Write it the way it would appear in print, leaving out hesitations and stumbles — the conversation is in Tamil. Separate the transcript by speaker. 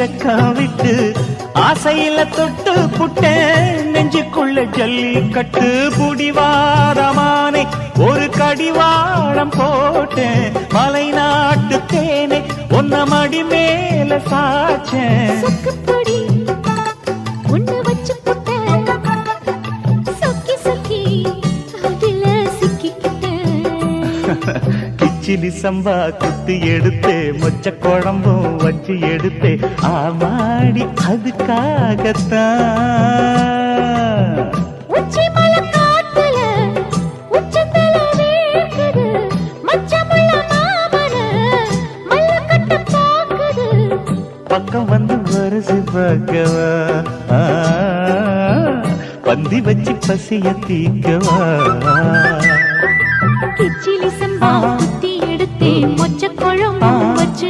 Speaker 1: வெக்கம் விட்டு ஆசையில தொட்டு புட்டேன் நெஞ்சுக்குள்ள ஜல்லிக்கட்டு புடிவாரமானே ஒரு கடிவாளம் போட்டேன் மலை நாட்டு தேனே ஒன்ன மடி மேல சாச்சேன்
Speaker 2: சொக்குப்பொடி ஒண்ணு வச்சு புட்டேன் சொக்கி சொக்கி அதுல சிக்கிக்கிட்டேன்
Speaker 1: கிச்சிலி சம்பா குத்தி எடுத்தே மொச்ச குழம்பும் வச்சு எடுத்தே ஆமாடி அதுக்காகத்தான்
Speaker 2: உச்சி மலை காத்துல உச்சந்தல வேர்க்குது மச்சமுள்ள மாமன மல்ல கட்ட பாக்குது
Speaker 1: பக்கம் வந்து வருசு பார்க்கவா பந்தி வச்சு பசிய தீக்கவா
Speaker 2: கிச்சிலி சம்பா குத்தி எடுத்தே மொச்ச குழம்பு வச்சு